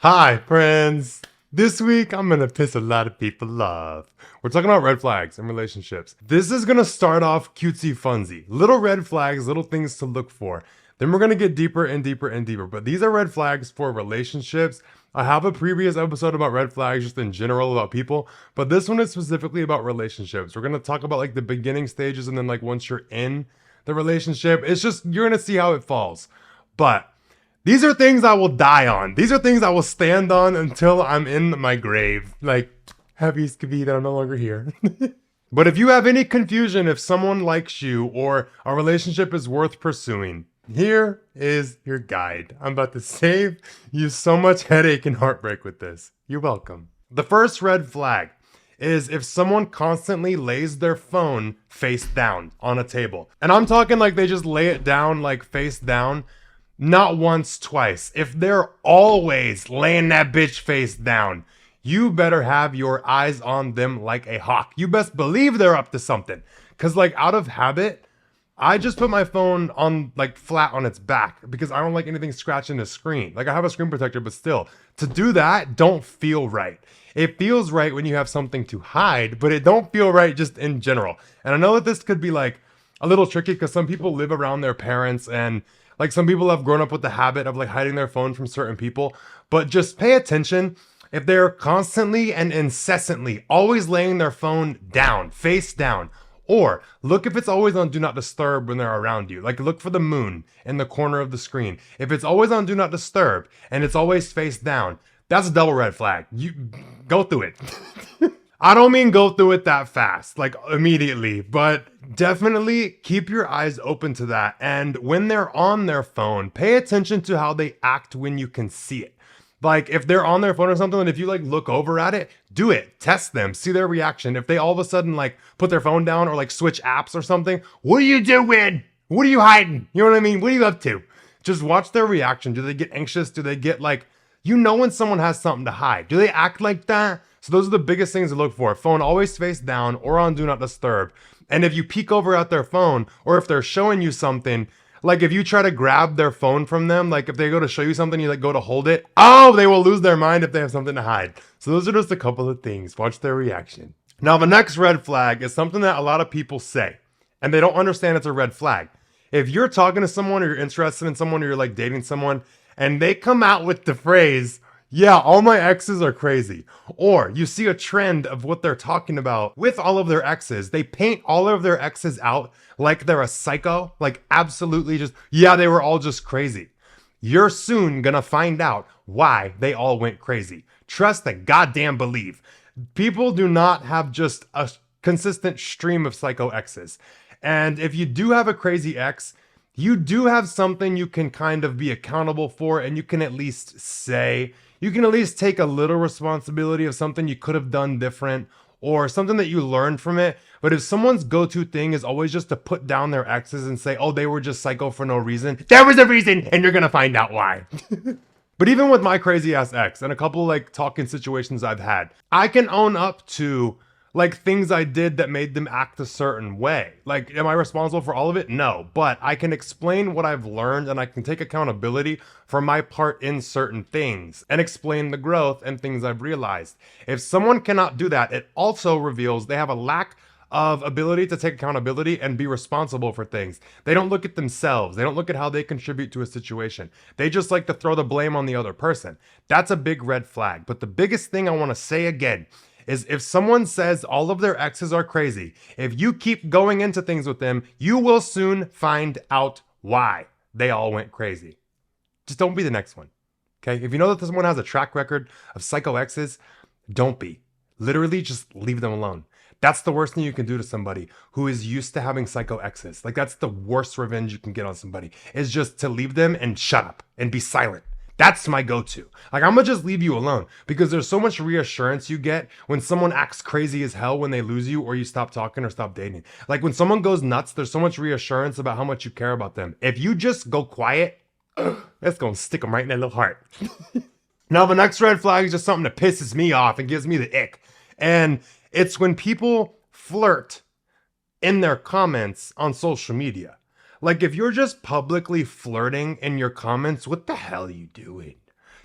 Hi, friends. This week, I'm gonna piss a lot of people off. We're talking about red flags in relationships. This is gonna start off cutesy funsy. Little red flags, little things to look for. Then we're gonna get deeper and deeper and deeper. But these are red flags for relationships. I have a previous episode about red flags just in general about people, but this one is specifically about relationships. We're gonna talk about like the beginning stages and then like once you're in the relationship, it's just, you're gonna see how it falls. But these are things I will die on. These are things I will stand on until I'm in my grave. Like, happy Skepi that I'm no longer here. But if you have any confusion if someone likes you or a relationship is worth pursuing, here is your guide. I'm about to save you so much headache and heartbreak with this. You're welcome. The first red flag is if someone constantly lays their phone face down on a table. And I'm talking like they just lay it down like face down. Not once, twice. If they're always laying that bitch face down, you better have your eyes on them like a hawk. You best believe they're up to something. Cause like out of habit, I just put my phone on like flat on its back because I don't like anything scratching the screen. Like I have a screen protector, but still, to do that don't feel right. It feels right when you have something to hide, but it don't feel right just in general. And I know that this could be like a little tricky because some people live around their parents and like some people have grown up with the habit of like hiding their phone from certain people, but just pay attention. If they're constantly and incessantly always laying their phone down, face down, or look if it's always on do not disturb when they're around you. Like look for the moon in the corner of the screen. If it's always on do not disturb and it's always face down, that's a double red flag. You go through it. I don't mean go through it that fast, like immediately, but definitely keep your eyes open to that. And when they're on their phone, pay attention to how they act when you can see it. Like if they're on their phone or something, and if you like look over at it, do it, test them, see their reaction. If they all of a sudden like put their phone down or like switch apps or something, what are you doing? What are you hiding? You know what I mean? What are you up to? Just watch their reaction. Do they get anxious? Do they get like, you know when someone has something to hide? Do they act like that? So those are the biggest things to look for. Phone always face down or on do not disturb. And if you peek over at their phone or if they're showing you something, like if you try to grab their phone from them, like if they go to show you something, you like go to hold it. Oh, they will lose their mind if they have something to hide. So those are just a couple of things. Watch their reaction. Now, the next red flag is something that a lot of people say and they don't understand it's a red flag. If you're talking to someone or you're interested in someone or you're like dating someone and they come out with the phrase, yeah, all my exes are crazy. Or you see a trend of what they're talking about with all of their exes. They paint all of their exes out like they're a psycho, like absolutely just, yeah, they were all just crazy. You're soon gonna find out why they all went crazy. Trust and goddamn believe. People do not have just a consistent stream of psycho exes. And if you do have a crazy ex, you do have something you can kind of be accountable for, and you can at least say, you can at least take a little responsibility of something you could have done different or something that you learned from it. But if someone's go-to thing is always just to put down their exes and say, oh, they were just psycho for no reason, there was a reason and you're gonna find out why. But even with my crazy ass ex and a couple like talking situations I've had, I can own up to like things I did that made them act a certain way. Like, am I responsible for all of it? No, but I can explain what I've learned and I can take accountability for my part in certain things and explain the growth and things I've realized. If someone cannot do that, it also reveals they have a lack of ability to take accountability and be responsible for things. They don't look at themselves. They don't look at how they contribute to a situation. They just like to throw the blame on the other person. That's a big red flag. But the biggest thing I want to say again is if someone says all of their exes are crazy, if you keep going into things with them, you will soon find out why they all went crazy. Just don't be the next one, okay? If you know that someone has a track record of psycho exes, don't be. Literally just leave them alone. That's the worst thing you can do to somebody who is used to having psycho exes. Like that's the worst revenge you can get on somebody, is just to leave them and shut up and be silent. That's my go-to. Like, I'm gonna just leave you alone because there's so much reassurance you get when someone acts crazy as hell when they lose you or you stop talking or stop dating. Like when someone goes nuts, there's so much reassurance about how much you care about them. If you just go quiet, that's gonna stick them right in that little heart. Now, the next red flag is just something that pisses me off and gives me the ick. And it's when people flirt in their comments on social media. Like if you're just publicly flirting in your comments, what the hell are you doing?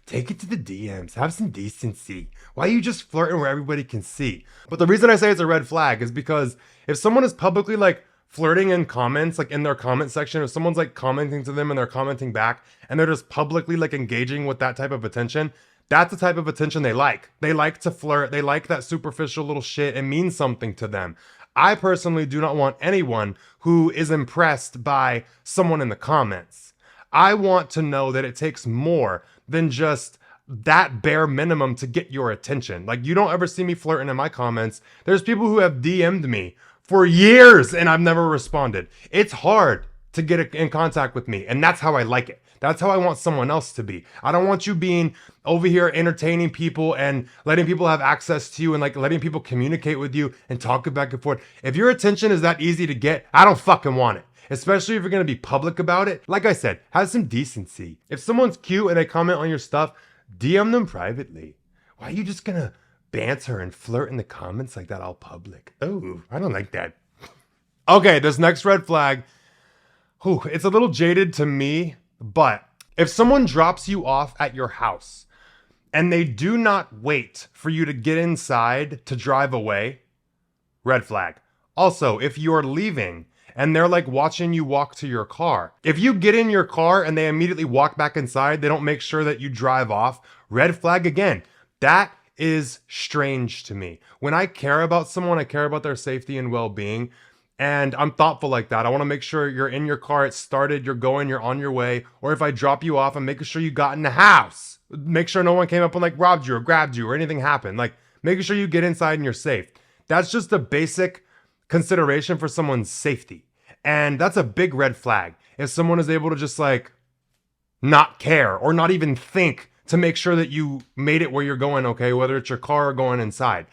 take it to the DMs. Have some decency. Why are you just flirting where everybody can see? But the reason I say it's a red flag is because if someone is publicly like flirting in comments, like in their comment section, if someone's like commenting to them and they're commenting back and they're just publicly like engaging with that type of attention, that's the type of attention they like. They like to flirt. They like that superficial little shit. It means something to them. I personally do not want anyone who is impressed by someone in the comments. I want to know that it takes more than just that bare minimum to get your attention. Like, you don't ever see me flirting in my comments. There's people who have DM'd me for years and I've never responded. It's hard to get in contact with me, and that's how I like it. That's how I want someone else to be. I don't want you being over here entertaining people and letting people have access to you and like letting people communicate with you and talk back and forth. If your attention is that easy to get, I don't fucking want it. Especially if you're gonna be public about it. Like I said, have some decency. If someone's cute and they comment on your stuff, DM them privately. Why are you just gonna banter and flirt in the comments like that all public? Oh, I don't like that. Okay, this next red flag, it's a little jaded to me, but if someone drops you off at your house and they do not wait for you to get inside to drive away, red flag. Also, if you're leaving and they're like watching you walk to your car, if you get in your car and they immediately walk back inside, they don't make sure that you drive off, red flag again. That is strange to me. When I care about someone, I care about their safety and well-being. And I'm thoughtful like that. I want to make sure you're in your car, it's started, you're going, you're on your way. Or if I drop you off, I'm making sure you got in the house. Make sure no one came up and like robbed you or grabbed you or anything happened. Like making sure you get inside and you're safe. That's just a basic consideration for someone's safety. And that's a big red flag. If someone is able to just like not care or not even think to make sure that you made it where you're going, okay, whether it's your car or going inside.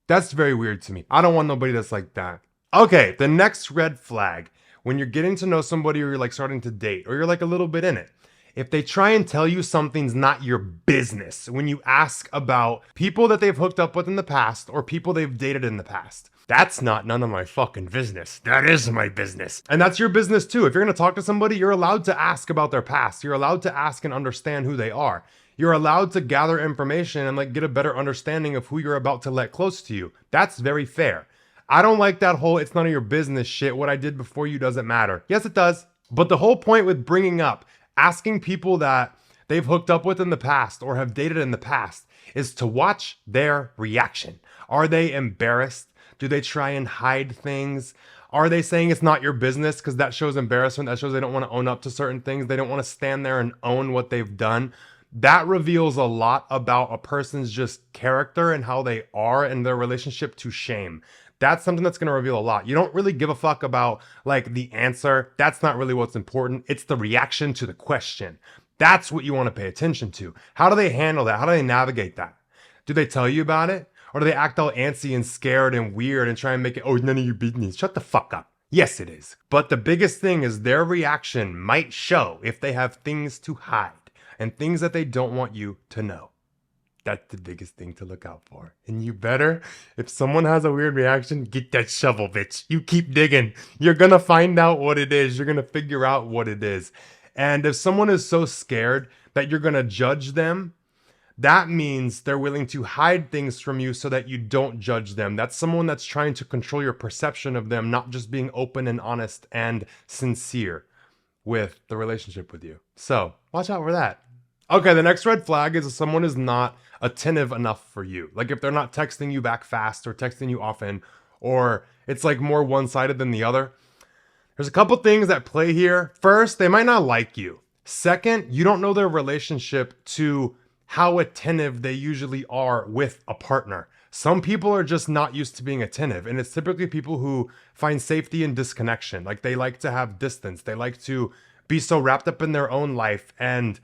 That's very weird to me. I don't want nobody that's like that. Okay, the next red flag, when you're getting to know somebody or you're like starting to date or you're like a little bit in it, if they try and tell you something's not your business, when you ask about people that they've hooked up with in the past or people they've dated in the past, that's not none of my fucking business. That is my business. And that's your business too. If you're gonna talk to somebody, you're allowed to ask about their past. You're allowed to ask and understand who they are. You're allowed to gather information and like get a better understanding of who you're about to let close to you. That's very fair. I don't like that whole it's none of your business shit. What I did before you doesn't matter. Yes, it does. But the whole point with bringing up, asking people that they've hooked up with in the past or have dated in the past is to watch their reaction. Are they embarrassed? Do they try and hide things? Are they saying it's not your business because that shows embarrassment? That shows they don't want to own up to certain things. They don't want to stand there and own what they've done. That reveals a lot about a person's just character and how they are and their relationship to shame. That's something that's going to reveal a lot. You don't really give a fuck about like the answer. That's not really what's important. It's the reaction to the question. That's what you want to pay attention to. How do they handle that? How do they navigate that? Do they tell you about it? Or do they act all antsy and scared and weird and try and make it, oh, none of your business? Shut the fuck up. Yes, it is. But the biggest thing is their reaction might show if they have things to hide and things that they don't want you to know. That's the biggest thing to look out for. And you better, if someone has a weird reaction, get that shovel, bitch. You keep digging. You're going to find out what it is. You're going to figure out what it is. And if someone is so scared that you're going to judge them, that means they're willing to hide things from you so that you don't judge them. That's someone that's trying to control your perception of them, not just being open and honest and sincere with the relationship with you. So watch out for that. Okay, the next red flag is if someone is not attentive enough for you. Like if they're not texting you back fast or texting you often, or it's like more one-sided than the other. There's a couple things that play here. First, they might not like you. Second, you don't know their relationship to how attentive they usually are with a partner. Some people are just not used to being attentive, and it's typically people who find safety in disconnection. Like they like to have distance. They like to be so wrapped up in their own life and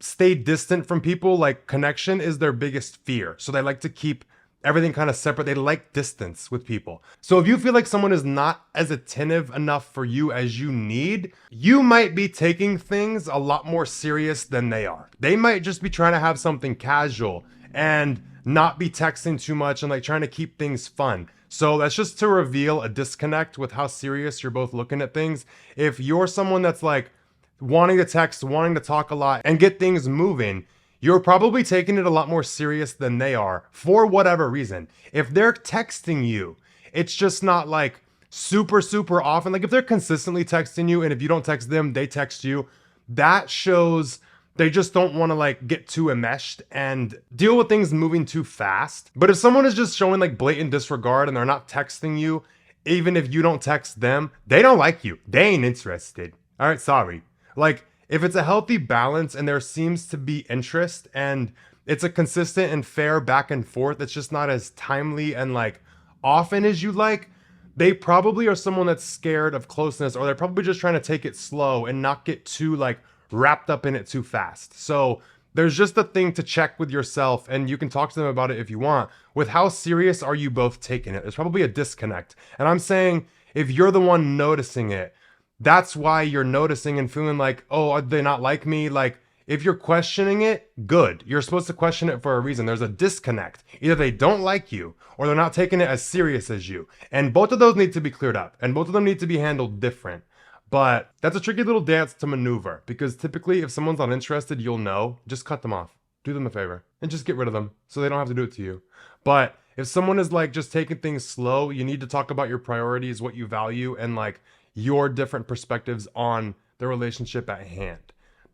stay distant from people. Like connection is their biggest fear. So they like to keep everything kind of separate. They like distance with people. So if you feel like someone is not as attentive enough for you as you need, you might be taking things a lot more serious than they are. They might just be trying to have something casual and not be texting too much and like trying to keep things fun. So that's just to reveal a disconnect with how serious you're both looking at things. If you're someone that's like wanting to text, wanting to talk a lot, and get things moving, you're probably taking it a lot more serious than they are for whatever reason. If they're texting you, it's just not like super, super often. Like if they're consistently texting you and if you don't text them, they text you, that shows they just don't want to like get too enmeshed and deal with things moving too fast. But if someone is just showing like blatant disregard and they're not texting you, even if you don't text them, they don't like you. They ain't interested. All right, sorry. Like if it's a healthy balance and there seems to be interest and it's a consistent and fair back and forth, it's just not as timely and like often as you like, they probably are someone that's scared of closeness, or they're probably just trying to take it slow and not get too like wrapped up in it too fast. So there's just a thing to check with yourself, and you can talk to them about it if you want, with how serious are you both taking it. There's probably a disconnect. And I'm saying if you're the one noticing it, that's why you're noticing and feeling like, oh, are they not like me? Like if you're questioning it, good. You're supposed to question it for a reason. There's a disconnect. Either they don't like you or they're not taking it as serious as you. And both of those need to be cleared up, and both of them need to be handled different. But that's a tricky little dance to maneuver, because typically if someone's not interested, you'll know. Just cut them off. Do them a favor and just get rid of them so they don't have to do it to you. But if someone is like just taking things slow, you need to talk about your priorities, what you value, and like your different perspectives on the relationship at hand.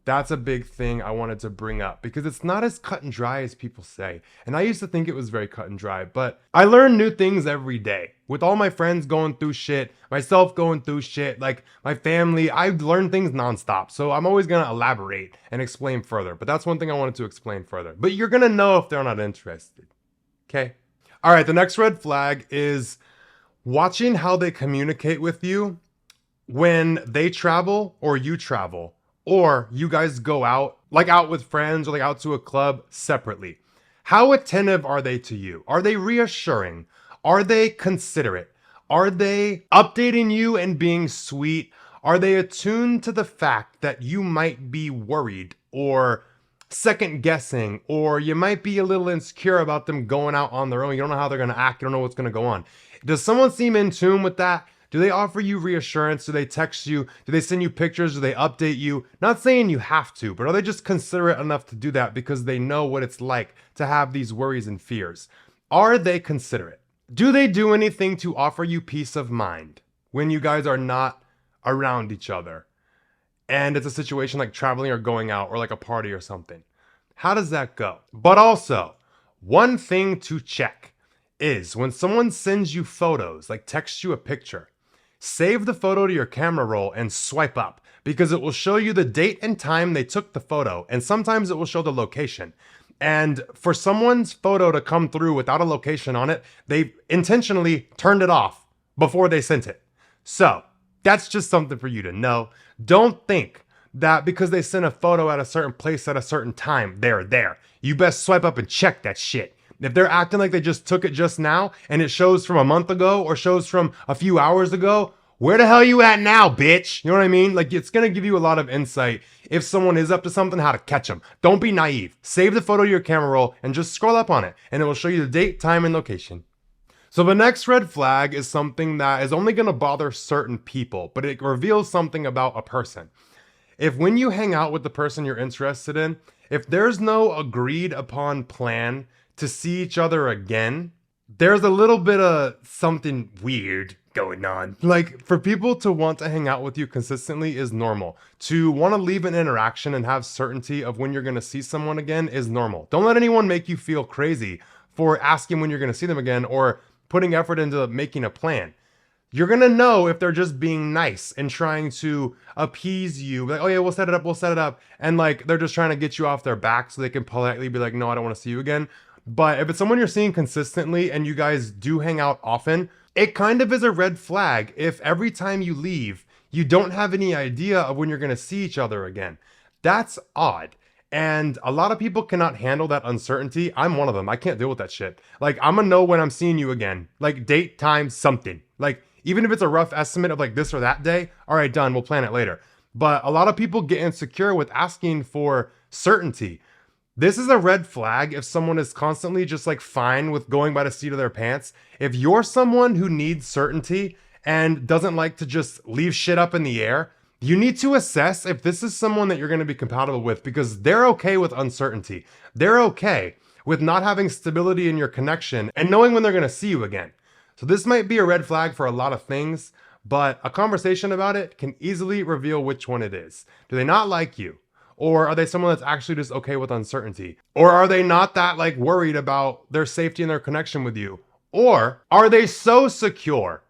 That's a big thing I wanted to bring up, because it's not as cut and dry as people say. And I used to think it was very cut and dry, but I learn new things every day. With all my friends going through shit, myself going through shit, like my family, I learn things nonstop. So I'm always going to elaborate and explain further. But that's one thing I wanted to explain further. But you're going to know if they're not interested. Okay? All right, the next red flag is watching how they communicate with you when they travel or you travel, or you guys go out, like out with friends or like out to a club separately. How attentive are they to you? Are they reassuring? Are they considerate? Are they updating you and being sweet? Are they attuned to the fact that you might be worried or second guessing, or you might be a little insecure about them going out on their own? You don't know how they're going to act. You don't know what's going to go on. Does someone seem in tune with that? Do they offer you reassurance? Do they text you? Do they send you pictures? Do they update you? Not saying you have to, but are they just considerate enough to do that because they know what it's like to have these worries and fears? Are they considerate? Do they do anything to offer you peace of mind when you guys are not around each other and it's a situation like traveling or going out or like a party or something? How does that go? But also, one thing to check is when someone sends you photos, like texts you a picture, save the photo to your camera roll and swipe up, because it will show you the date and time they took the photo, and sometimes it will show the location. And for someone's photo to come through without a location on it, they intentionally turned it off before they sent it. So that's just something for you to know. Don't think that because they sent a photo at a certain place at a certain time, they're there. You best swipe up and check that shit. If they're acting like they just took it just now and it shows from a month ago or shows from a few hours ago, where the hell you at now, bitch? You know what I mean? Like, it's going to give you a lot of insight if someone is up to something, how to catch them. Don't be naive. Save the photo to your camera roll and just scroll up on it, and it will show you the date, time, and location. So the next red flag is something that is only going to bother certain people, but it reveals something about a person. If when you hang out with the person you're interested in, if there's no agreed upon plan to see each other again, there's a little bit of something weird going on. Like, for people to want to hang out with you consistently is normal. To want to leave an interaction and have certainty of when you're going to see someone again is normal. Don't let anyone make you feel crazy for asking when you're going to see them again or putting effort into making a plan. You're going to know if they're just being nice and trying to appease you. Like, oh yeah, we'll set it up. And like, they're just trying to get you off their back so they can politely be like, no, I don't want to see you again. But if it's someone you're seeing consistently and you guys do hang out often, it kind of is a red flag if every time you leave, you don't have any idea of when you're going to see each other again. That's odd. And a lot of people cannot handle that uncertainty. I'm one of them. I can't deal with that shit. Like, I'm gonna know when I'm seeing you again. Like, date, time, something. Like, even if it's a rough estimate of like this or that day, all right, done, we'll plan it later. But a lot of people get insecure with asking for certainty. This is a red flag if someone is constantly just like fine with going by the seat of their pants. If you're someone who needs certainty and doesn't like to just leave shit up in the air, You need to assess if this is someone that you're going to be compatible with because they're okay with uncertainty. They're okay with not having stability in your connection and knowing when they're going to see you again. So this might be a red flag for a lot of things, but a conversation about it can easily reveal which one it is. Do they not like you? Or are they someone that's actually just okay with uncertainty? Or are they not that like worried about their safety and their connection with you? Or are they so secure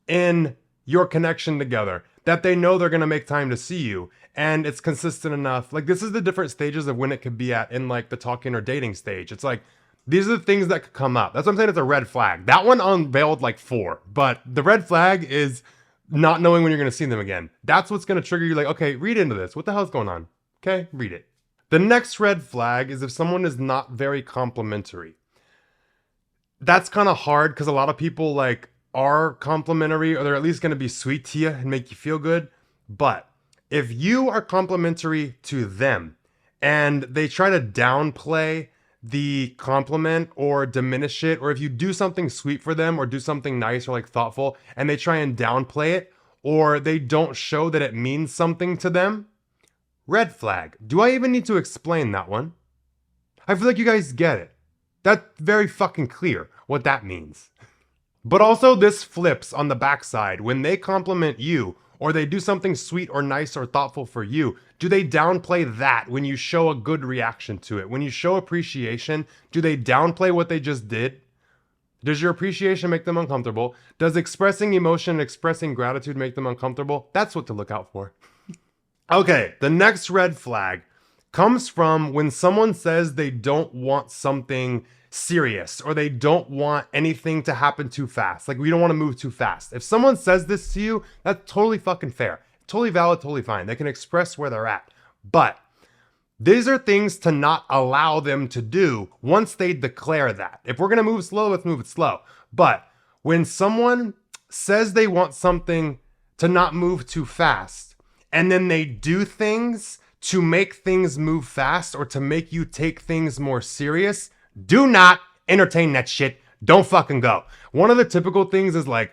in your connection together that they know they're gonna make time to see you and it's consistent enough? Like, this is the different stages of when it could be at in like the talking or dating stage. It's like, these are the things that could come up. That's what I'm saying, it's a red flag. That one unveiled like 4, but the red flag is not knowing when you're gonna see them again. That's what's gonna trigger you like, okay, read into this. What the hell's going on? Okay, read it. The next red flag is if someone is not very complimentary. That's kind of hard because a lot of people like are complimentary, or they're at least going to be sweet to you and make you feel good. But if you are complimentary to them and they try to downplay the compliment or diminish it, or if you do something sweet for them or do something nice or like thoughtful and they try and downplay it, or they don't show that it means something to them, red flag. Do I even need to explain that one? I feel like you guys get it. That's very fucking clear what that means. But also this flips on the backside. When they compliment you or they do something sweet or nice or thoughtful for you, do they downplay that when you show a good reaction to it? When you show appreciation, do they downplay what they just did? Does your appreciation make them uncomfortable? Does expressing emotion and expressing gratitude make them uncomfortable? That's what to look out for. Okay, the next red flag comes from when someone says they don't want something serious or they don't want anything to happen too fast. Like, we don't want to move too fast. If someone says this to you, that's totally fucking fair. Totally valid, totally fine. They can express where they're at. But these are things to not allow them to do once they declare that. If we're going to move slow, let's move it slow. But when someone says they want something to not move too fast, and then they do things to make things move fast or to make you take things more serious, do not entertain that shit. Don't fucking go. One of the typical things is like,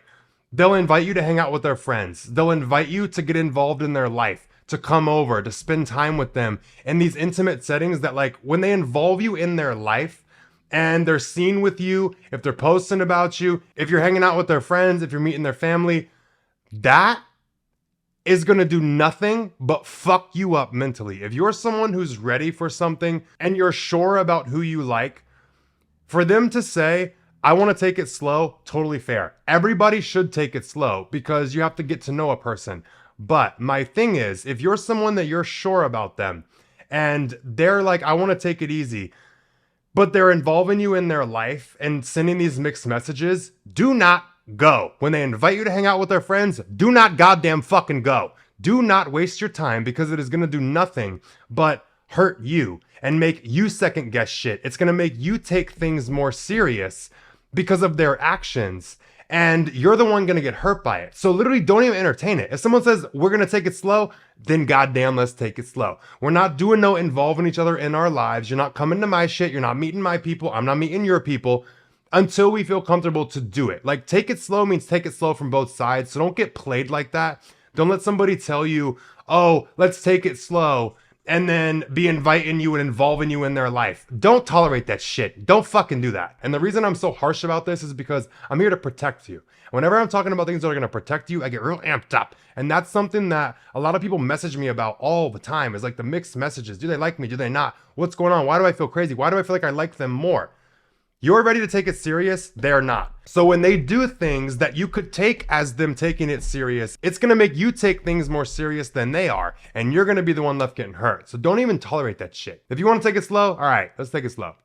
they'll invite you to hang out with their friends. They'll invite you to get involved in their life, to come over, to spend time with them in these intimate settings that, like, when they involve you in their life and they're seen with you, if they're posting about you, if you're hanging out with their friends, if you're meeting their family, that is going to do nothing but fuck you up mentally. If you're someone who's ready for something and you're sure about who you like, for them to say, I want to take it slow, totally fair. Everybody should take it slow because you have to get to know a person. But my thing is, if you're someone that you're sure about them and they're like, I want to take it easy, but they're involving you in their life and sending these mixed messages, do not go. When they invite you to hang out with their friends, do not goddamn fucking go. Do not waste your time because it is going to do nothing but hurt you and make you second guess shit. It's going to make you take things more serious because of their actions, and you're the one going to get hurt by it. So literally don't even entertain it. If someone says we're going to take it slow, then goddamn let's take it slow. We're not doing no involving each other in our lives. You're not coming to my shit. You're not meeting my people. I'm not meeting your people until we feel comfortable to do it. Like, take it slow means take it slow from both sides. So don't get played like that. Don't let somebody tell you, oh, let's take it slow, and then be inviting you and involving you in their life. Don't tolerate that shit. Don't fucking do that. And the reason I'm so harsh about this is because I'm here to protect you. Whenever I'm talking about things that are going to protect you, I get real amped up. And that's something that a lot of people message me about all the time, is like the mixed messages. Do they like me? Do they not? What's going on? Why do I feel crazy? Why do I feel like I like them more? You're ready to take it serious, they're not. So when they do things that you could take as them taking it serious, it's gonna make you take things more serious than they are, and you're gonna be the one left getting hurt. So don't even tolerate that shit. If you wanna take it slow, all right, let's take it slow.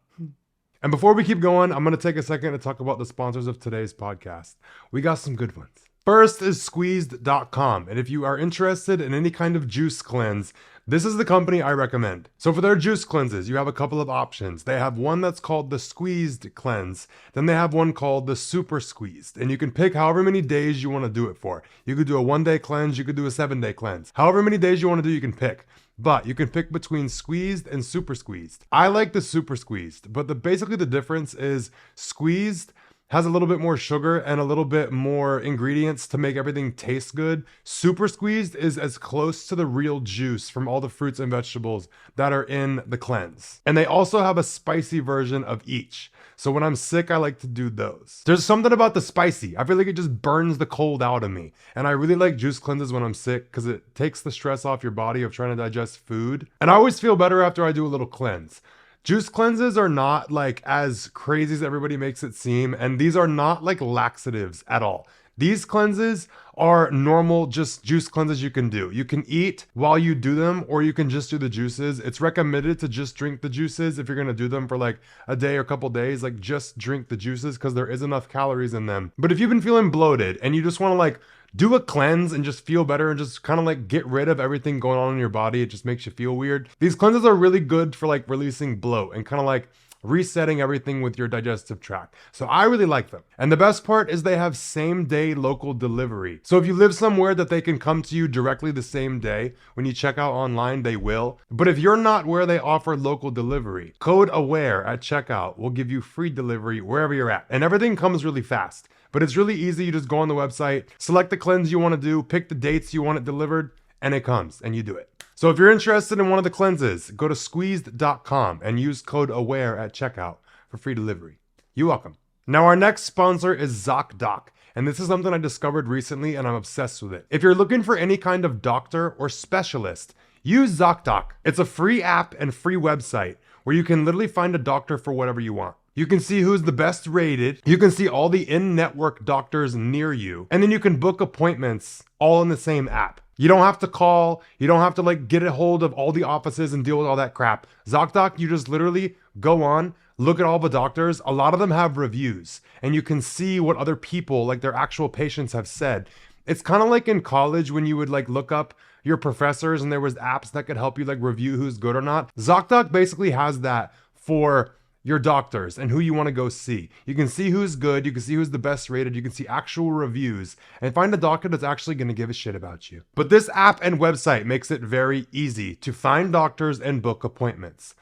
And before we keep going, I'm gonna take a second to talk about the sponsors of today's podcast. We got some good ones. First is squeezed.com, and if you are interested in any kind of juice cleanse, this is the company I recommend. So for their juice cleanses, you have a couple of options. They have one that's called the Squeezed Cleanse. Then they have one called the Super Squeezed. And you can pick however many days you want to do it for. You could do a 1-day cleanse, you could do a 7-day cleanse. However many days you want to do, you can pick. But you can pick between squeezed and super squeezed. I like the super squeezed, but basically the difference is squeezed has a little bit more sugar and a little bit more ingredients to make everything taste good. Super squeezed is as close to the real juice from all the fruits and vegetables that are in the cleanse. And they also have a spicy version of each. So when I'm sick, I like to do those. There's something about the spicy. I feel like it just burns the cold out of me. And I really like juice cleanses when I'm sick because it takes the stress off your body of trying to digest food. And I always feel better after I do a little cleanse. Juice cleanses are not like as crazy as everybody makes it seem, and these are not like laxatives at all. These cleanses are normal, just juice cleanses you can do. You can eat while you do them, or you can just do the juices. It's recommended to just drink the juices if you're gonna do them for like a day or a couple days. Like just drink the juices because there is enough calories in them. But if you've been feeling bloated and you just wanna like do a cleanse and just feel better and just kind of like get rid of everything going on in your body, it just makes you feel weird. These cleanses are really good for like releasing bloat and kind of like resetting everything with your digestive tract. So I really like them. And the best part is they have same day local delivery. So if you live somewhere that they can come to you directly the same day, when you check out online, they will. But if you're not where they offer local delivery, code AWARE at checkout will give you free delivery wherever you're at. And everything comes really fast. But it's really easy. You just go on the website, select the cleanse you want to do, pick the dates you want it delivered, and it comes and you do it. So if you're interested in one of the cleanses, go to squeezed.com and use code AWARE at checkout for free delivery. You're welcome. Now our next sponsor is ZocDoc. And this is something I discovered recently and I'm obsessed with it. If you're looking for any kind of doctor or specialist, use ZocDoc. It's a free app and free website where you can literally find a doctor for whatever you want. You can see who's the best rated. You can see all the in-network doctors near you. And then you can book appointments all in the same app. You don't have to call. You don't have to like get a hold of all the offices and deal with all that crap. ZocDoc, you just literally go on, look at all the doctors. A lot of them have reviews and you can see what other people, like their actual patients, have said. It's kind of like in college when you would like look up your professors and there was apps that could help you like review who's good or not. ZocDoc basically has that for your doctors and who you want to go see. You can see who's good, you can see who's the best rated, you can see actual reviews and find a doctor that's actually going to give a shit about you. But this app and website makes it very easy to find doctors and book appointments.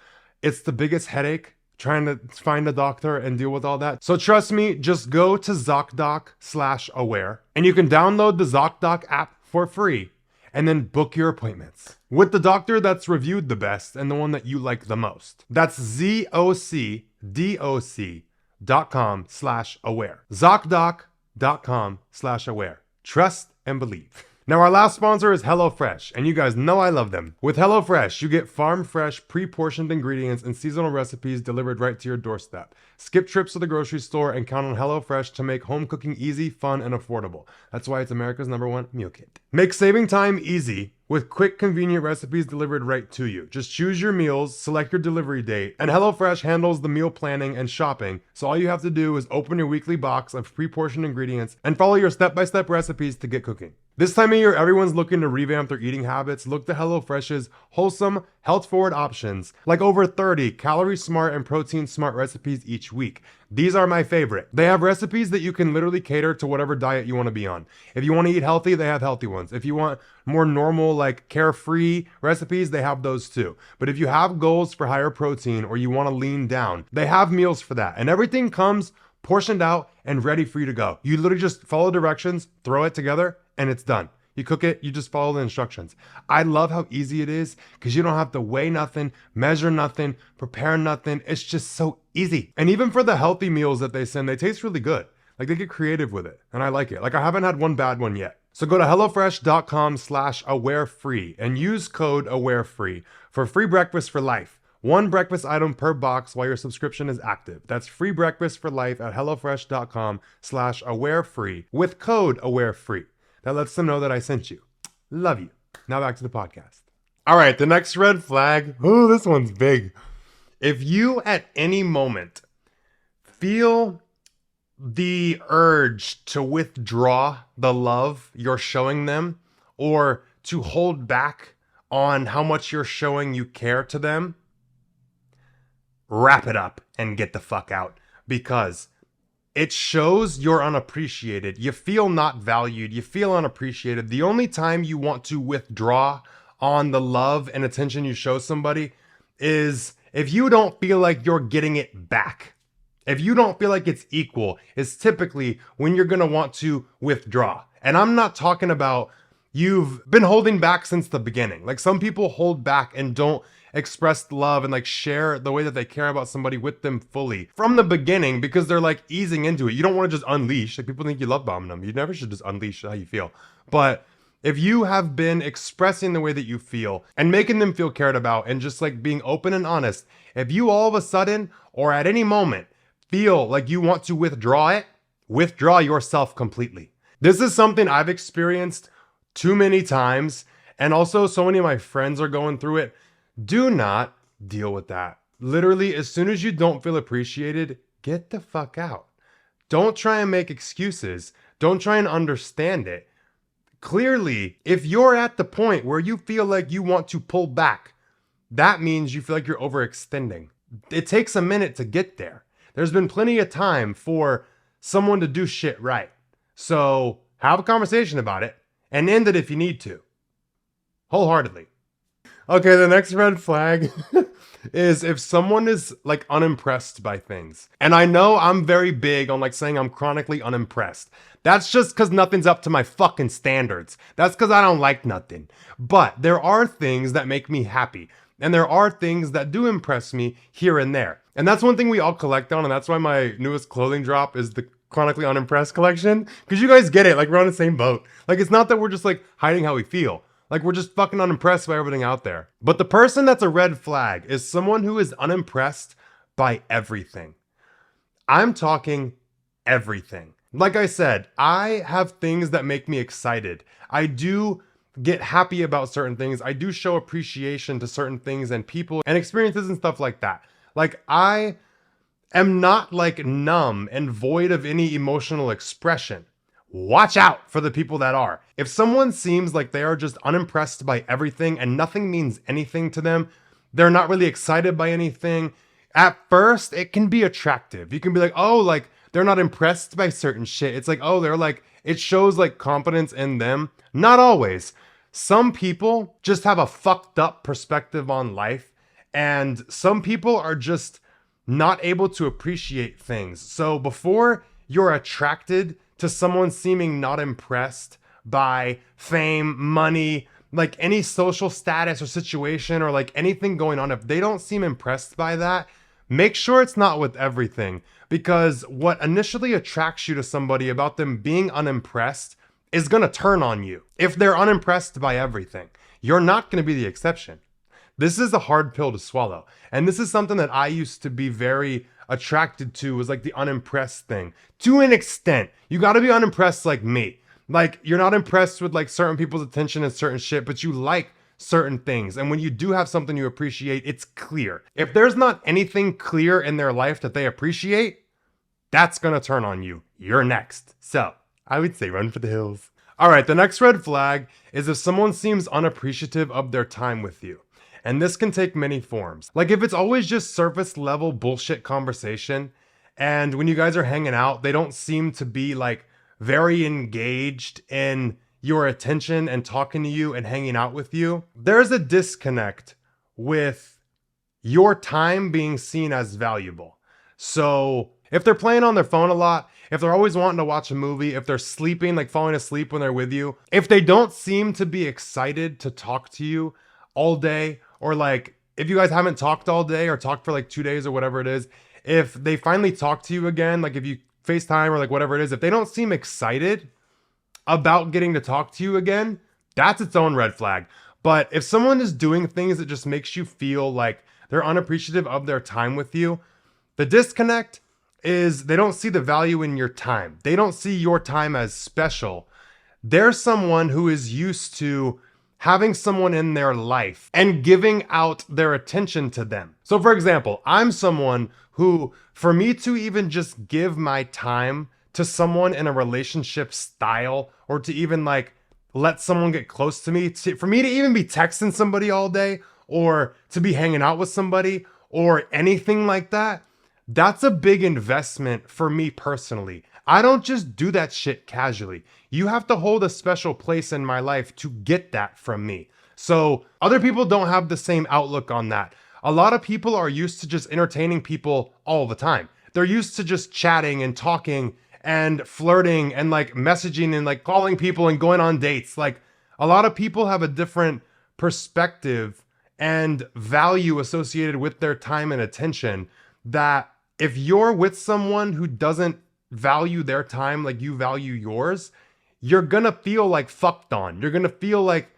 It's the biggest headache trying to find a doctor and deal with all that. So trust me, just go to ZocDoc/aware and you can download the ZocDoc app for free and then book your appointments with the doctor that's reviewed the best and the one that you like the most. That's ZocDoc.com/aware. ZocDoc.com/aware. Trust and believe. Now our last sponsor is HelloFresh, and you guys know I love them. With HelloFresh, you get farm-fresh, pre-portioned ingredients and seasonal recipes delivered right to your doorstep. Skip trips to the grocery store and count on HelloFresh to make home cooking easy, fun, and affordable. That's why it's America's #1 meal kit. Make saving time easy with quick, convenient recipes delivered right to you. Just choose your meals, select your delivery date, and HelloFresh handles the meal planning and shopping. So all you have to do is open your weekly box of pre-portioned ingredients and follow your step-by-step recipes to get cooking. This time of year, everyone's looking to revamp their eating habits. Look to HelloFresh's wholesome, health-forward options, like over 30 calorie-smart and protein-smart recipes each week. These are my favorite. They have recipes that you can literally cater to whatever diet you want to be on. If you want to eat healthy, they have healthy ones. If you want more normal, like carefree recipes, they have those too. But if you have goals for higher protein or you want to lean down, they have meals for that. And everything comes portioned out and ready for you to go. You literally just follow directions, throw it together, and it's done. You cook it, you just follow the instructions. I love how easy it is because you don't have to weigh nothing, measure nothing, prepare nothing. It's just so easy. And even for the healthy meals that they send, they taste really good. Like they get creative with it and I like it. Like I haven't had one bad one yet. So go to HelloFresh.com/awarefree and use code AWAREFREE for free breakfast for life. One breakfast item per box while your subscription is active. That's free breakfast for life at HelloFresh.com/awarefree with code AWAREFREE. That lets them know that I sent you. Love you. Now back to the podcast. All right, the next red flag. Oh, this one's big. If you at any moment feel the urge to withdraw the love you're showing them or to hold back on how much you're showing you care to them, wrap it up and get the fuck out because it shows you're unappreciated. You feel not valued. You feel unappreciated. The only time you want to withdraw on the love and attention you show somebody is if you don't feel like you're getting it back. If you don't feel like it's equal, it's typically when you're gonna want to withdraw. And I'm not talking about you've been holding back since the beginning. Like some people hold back and don't express love and like share the way that they care about somebody with them fully from the beginning because they're like easing into it. You don't want to just unleash. Like people think you love bombing them. You never should just unleash how you feel. But if you have been expressing the way that you feel and making them feel cared about and just like being open and honest, if you all of a sudden or at any moment feel like you want to withdraw it, withdraw yourself completely. This is something I've experienced too many times. And also so many of my friends are going through it. Do not deal with that. Literally, as soon as you don't feel appreciated, get the fuck out. Don't try and make excuses. Don't try and understand it. Clearly, if you're at the point where you feel like you want to pull back, that means you feel like you're overextending. It takes a minute to get there. There's been plenty of time for someone to do shit right. So have a conversation about it and end it if you need to. Wholeheartedly. Okay, the next red flag is if someone is like unimpressed by things. And I know I'm very big on like saying I'm chronically unimpressed. That's just because nothing's up to my fucking standards. That's because I don't like nothing. But there are things that make me happy. And there are things that do impress me here and there. And that's one thing we all collect on. And that's why my newest clothing drop is the chronically unimpressed collection. Because you guys get it. Like we're on the same boat. Like it's not that we're just like hiding how we feel. Like we're just fucking unimpressed by everything out there. But the person that's a red flag is someone who is unimpressed by everything. I'm talking everything. Like I said, I have things that make me excited. I do get happy about certain things. I do show appreciation to certain things and people and experiences and stuff like that. Like I am not like numb and void of any emotional expression. Watch out for the people that are. If someone seems like they are just unimpressed by everything and nothing means anything to them, they're not really excited by anything. At first, it can be attractive. You can be like, oh, like they're not impressed by certain shit. It's like, oh, they're like, it shows like confidence in them. Not always. Some people just have a fucked up perspective on life. And some people are just not able to appreciate things. So before you're attracted to someone seeming not impressed by fame, money, like any social status or situation or like anything going on, if they don't seem impressed by that, make sure it's not with everything. Because what initially attracts you to somebody about them being unimpressed is going to turn on you. If they're unimpressed by everything, you're not going to be the exception. This is a hard pill to swallow. And this is something that I used to be very attracted to, was like the unimpressed thing. To an extent, you got to be unimpressed like me. Like you're not impressed with like certain people's attention and certain shit, but you like certain things. And when you do have something you appreciate, it's clear. If there's not anything clear in their life that they appreciate, that's going to turn on you. You're next. So I would say run for the hills. All right, the next red flag is if someone seems unappreciative of their time with you. And this can take many forms. Like if it's always just surface level bullshit conversation, and when you guys are hanging out, they don't seem to be like very engaged in your attention and talking to you and hanging out with you, there's a disconnect with your time being seen as valuable. So if they're playing on their phone a lot, if they're always wanting to watch a movie, if they're sleeping, like falling asleep when they're with you, if they don't seem to be excited to talk to you all day, or like if you guys haven't talked all day or talked for like 2 days or whatever it is, if they finally talk to you again, like if you FaceTime or like whatever it is, if they don't seem excited about getting to talk to you again, that's its own red flag. But if someone is doing things that just makes you feel like they're unappreciative of their time with you, the disconnect is they don't see the value in your time. They don't see your time as special. They're someone who is used to having someone in their life and giving out their attention to them. So for example, I'm someone who, for me to even just give my time to someone in a relationship style, or to even like let someone get close to me, for me to even be texting somebody all day, or to be hanging out with somebody, or anything like that, that's a big investment for me personally. I don't just do that shit casually. You have to hold a special place in my life to get that from me. So other people don't have the same outlook on that. A lot of people are used to just entertaining people all the time. they're used to just chatting and talking and flirting and like messaging and like calling people and going on dates. Like a lot of people have a different perspective and value associated with their time and attention, that if you're with someone who doesn't value their time like you value yours, you're gonna feel like fucked on. You're gonna feel like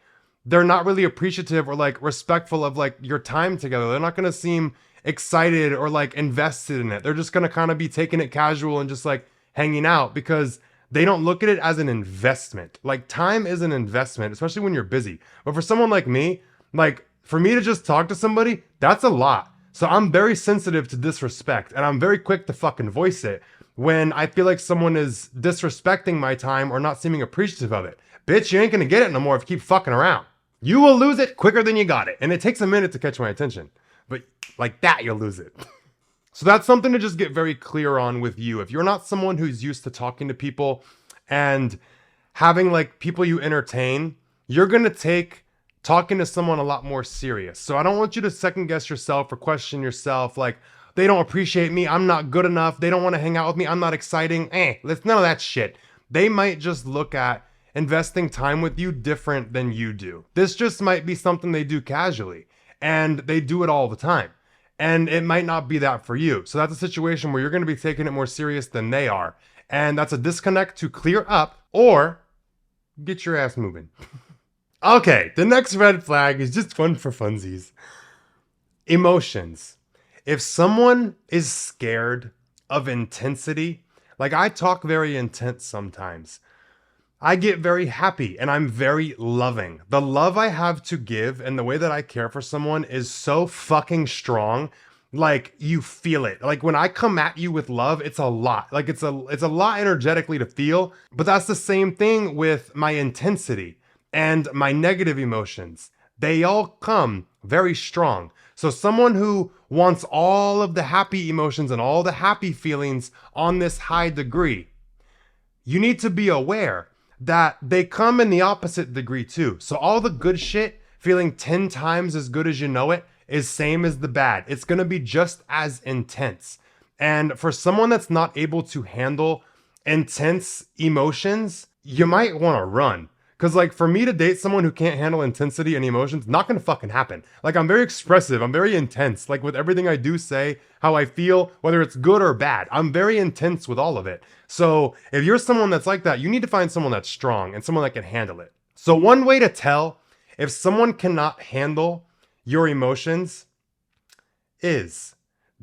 they're not really appreciative or like respectful of like your time together. They're not gonna seem excited or like invested in it. They're just gonna kind of be taking it casual and just like hanging out because they don't look at it as an investment. Like time is an investment, especially when you're busy. But for someone like me, like for me to just talk to somebody, that's a lot. So I'm very sensitive to disrespect and I'm very quick to fucking voice it when I feel like someone is disrespecting my time or not seeming appreciative of it. Bitch, you ain't gonna get it no more if you keep fucking around. You will lose it quicker than you got it. And it takes a minute to catch my attention. But like that, you'll lose it. So that's something to just get very clear on with you. If you're not someone who's used to talking to people and having like people you entertain, you're gonna take talking to someone a lot more serious. So I don't want you to second guess yourself or question yourself like, they don't appreciate me, I'm not good enough, they don't want to hang out with me, I'm not exciting. Let's none of that shit. They might just look at investing time with you different than you do. This just might be something they do casually and they do it all the time. And it might not be that for you. So that's a situation where you're going to be taking it more serious than they are. And that's a disconnect to clear up or get your ass moving. Okay, the next red flag is just fun for funsies. Emotions. If someone is scared of intensity, like I talk very intense sometimes. I get very happy and I'm very loving. The love I have to give and the way that I care for someone is so fucking strong. Like you feel it. Like when I come at you with love, it's a lot. Like it's a lot energetically to feel, but that's the same thing with my intensity and my negative emotions. They all come very strong. So someone who wants all of the happy emotions and all the happy feelings on this high degree, you need to be aware that they come in the opposite degree too. So all the good shit feeling 10 times as good as you know it is same as the bad. It's gonna be just as intense. And for someone that's not able to handle intense emotions, you might wanna run. Cause like for me to date someone who can't handle intensity and emotions, not gonna fucking happen. Like I'm very expressive, I'm very intense. Like with everything I do say, how I feel, whether it's good or bad, I'm very intense with all of it. So if you're someone that's like that, you need to find someone that's strong and someone that can handle it. So one way to tell if someone cannot handle your emotions is,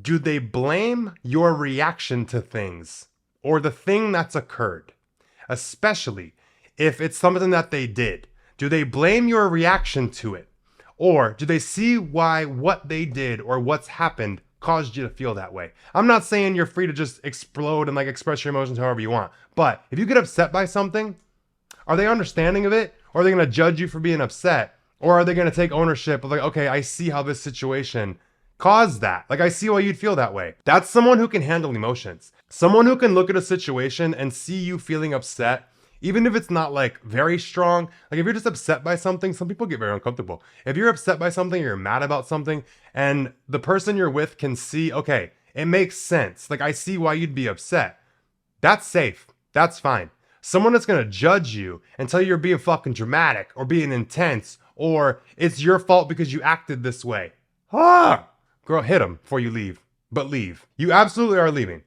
do they blame your reaction to things or the thing that's occurred? Especially if it's something that they did. Do they blame your reaction to it? Or do they see why what they did or what's happened caused you to feel that way? I'm not saying you're free to just explode and like express your emotions however you want. But if you get upset by something, are they understanding of it? Or are they gonna judge you for being upset? Or are they gonna take ownership of like, okay, I see how this situation caused that. Like I see why you'd feel that way. That's someone who can handle emotions. Someone who can look at a situation and see you feeling upset, even if it's not like very strong. Like if you're just upset by something, some people get very uncomfortable. If you're upset by something, you're mad about something, and the person you're with can see, okay, it makes sense. Like I see why you'd be upset. That's safe. That's fine. Someone that's gonna judge you and tell you you're being fucking dramatic or being intense or it's your fault because you acted this way. Girl, hit them before you leave. But leave. You absolutely are leaving.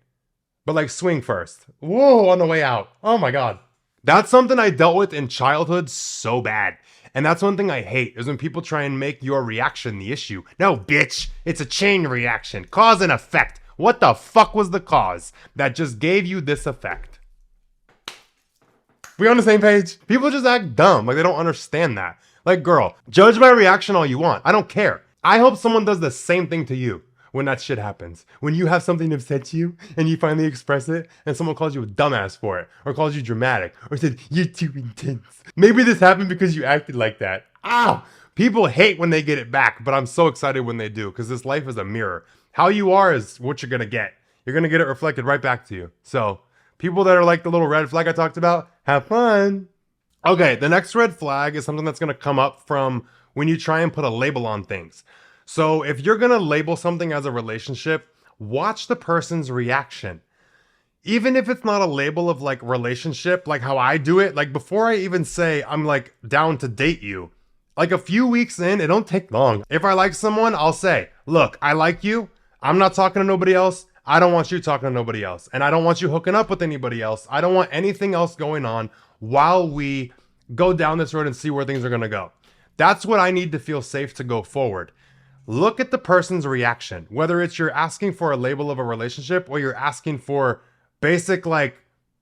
But like swing first. Whoa, on the way out. Oh my God. That's something I dealt with in childhood so bad. And that's one thing I hate is when people try and make your reaction the issue. No, bitch, it's a chain reaction. Cause and effect. What the fuck was the cause that just gave you this effect? We on the same page? People just act dumb. Like they don't understand that. Like, girl, judge my reaction all you want. I don't care. I hope someone does the same thing to you when that shit happens. When you have something upset you and you finally express it and someone calls you a dumbass for it or calls you dramatic or said, you're too intense. Maybe this happened because you acted like that. People hate when they get it back, but I'm so excited when they do because this life is a mirror. How you are is what you're going to get. You're going to get it reflected right back to you. So people that are like the little red flag I talked about, have fun. Okay, the next red flag is something that's going to come up from when you try and put a label on things. So if you're going to label something as a relationship watch the person's reaction. Even if it's not a label of like relationship, like how I do it, like before I even say I'm like down to date you, like a few weeks in, it don't take long. If I like someone, I'll say, look, I like you. I'm not talking to nobody else. I don't want you talking to nobody else. And I don't want you hooking up with anybody else. I don't want anything else going on while we go down this road and see where things are gonna go. That's what I need to feel safe to go forward. Look at the person's reaction, whether it's you're asking for a label of a relationship or you're asking for basic, like,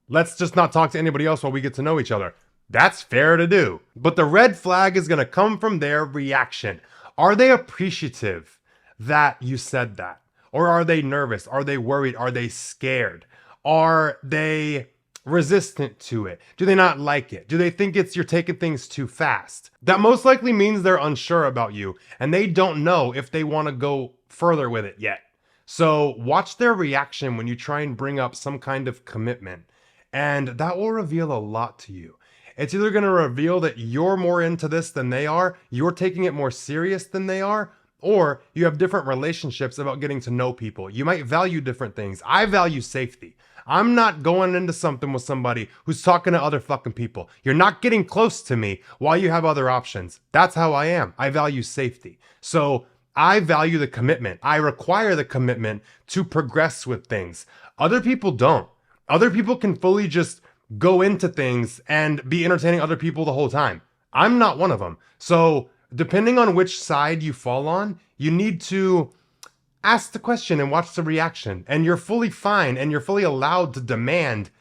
let's just not talk to anybody else while we get to know each other. That's fair to do. But the red flag is gonna come from their reaction. Are they appreciative that you said that? Or are they nervous? Are they worried? Are they scared? Are they resistant to it? Do they not like it? Do they think you're taking things too fast? That most likely means they're unsure about you and they don't know if they want to go further with it yet. So watch their reaction when you try and bring up some kind of commitment, and that will reveal a lot to you. It's either going to reveal that you're more into this than they are, you're taking it more serious than they are, or you have different relationships about getting to know people. You might value different things. I value safety. I'm not going into something with somebody who's talking to other fucking people. You're not getting close to me while you have other options. That's how I am. I value safety. So I value the commitment. I require the commitment to progress with things. Other people don't. Other people can fully just go into things and be entertaining other people the whole time. I'm not one of them. So depending on which side you fall on, you need to ask the question and watch the reaction. And you're fully fine and you're fully allowed to demand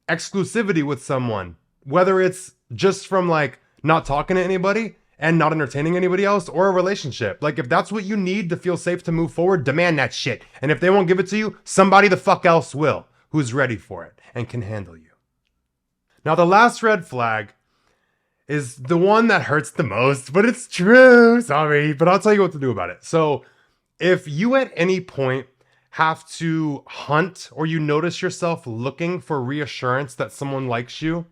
exclusivity with someone, whether it's just from like not talking to anybody and not entertaining anybody else, or a relationship. Like if that's what you need to feel safe to move forward, demand that shit. And if they won't give it to you, somebody the fuck else will, who's ready for it and can handle you. Now the last red flag is the one that hurts the most, but it's true, sorry, but I'll tell you what to do about it. So if you at any point have to hunt or you notice yourself looking for reassurance that someone likes you,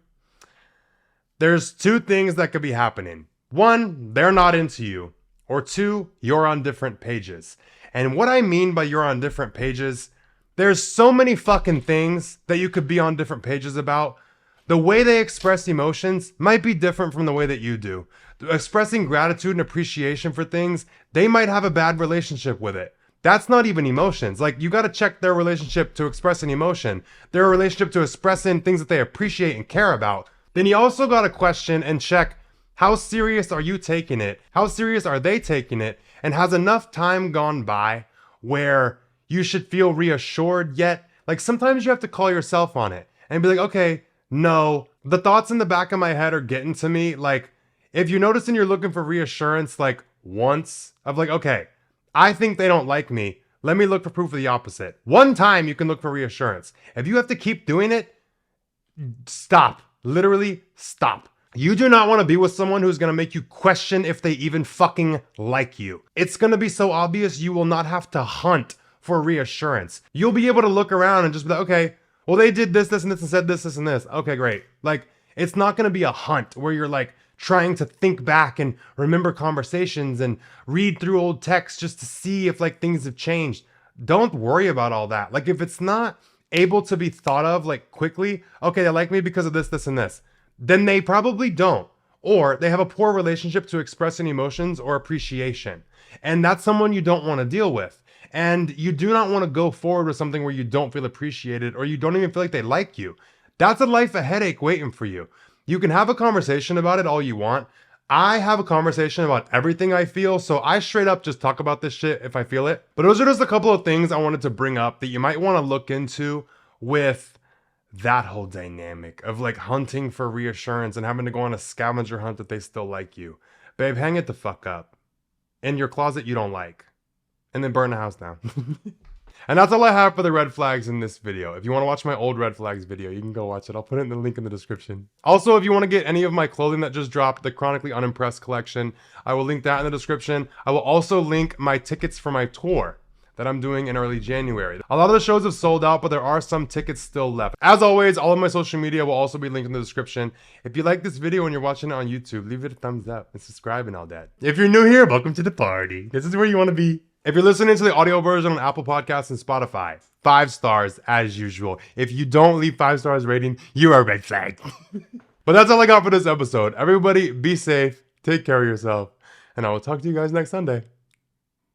there's two things that could be happening. One, they're not into you. Or two, you're on different pages. And what I mean by you're on different pages, there's so many fucking things that you could be on different pages about. The way they express emotions might be different from the way that you do. Expressing gratitude and appreciation for things, they might have a bad relationship with it. That's not even emotions. Like, you gotta check their relationship to express an emotion, their relationship to expressing things that they appreciate and care about. Then you also gotta question and check, how serious are you taking it? How serious are they taking it? And has enough time gone by where you should feel reassured yet? Like, sometimes you have to call yourself on it and be like, okay, no, the thoughts in the back of my head are getting to me. Like, if you're noticing you're looking for reassurance, like once of like, okay, I think they don't like me. Let me look for proof of the opposite. One time you can look for reassurance. If you have to keep doing it, stop. Literally stop. You do not want to be with someone who's going to make you question if they even fucking like you. It's going to be so obvious you will not have to hunt for reassurance. You'll be able to look around and just be like, okay, well, they did this, this, and this, and said this, this, and this. Okay, great. Like, it's not going to be a hunt where you're like trying to think back and remember conversations and read through old texts just to see if like things have changed. Don't worry about all that. Like, if it's not able to be thought of like quickly, okay, they like me because of this, this, and this, then they probably don't. Or they have a poor relationship to expressing emotions or appreciation. And that's someone you don't want to deal with. And you do not want to go forward with something where you don't feel appreciated or you don't even feel like they like you. That's a life of headache waiting for you. You can have a conversation about it all you want. I have a conversation about everything I feel, so I straight up just talk about this shit if I feel it. But those are just a couple of things I wanted to bring up that you might want to look into with that whole dynamic of like hunting for reassurance and having to go on a scavenger hunt that they still like you. Babe, hang it the fuck up in your closet you don't like. And then burn the house down. And that's all I have for the red flags in this video. If you want to watch my old red flags video, you can go watch it. I'll put it in the link in the description. Also, if you want to get any of my clothing that just dropped, the Chronically Unimpressed collection, I will link that in the description. I will also link my tickets for my tour that I'm doing in early January. A lot of the shows have sold out, but there are some tickets still left. As always, all of my social media will also be linked in the description. If you like this video and you're watching it on YouTube, leave it a thumbs up and subscribe and all that. If you're new here, welcome to the party. This is where you want to be. If you're listening to the audio version on Apple Podcasts and Spotify, 5 stars as usual. If you don't leave 5 stars rating, you are a red flag. But that's all I got for this episode. Everybody be safe, take care of yourself, and I will talk to you guys next Sunday.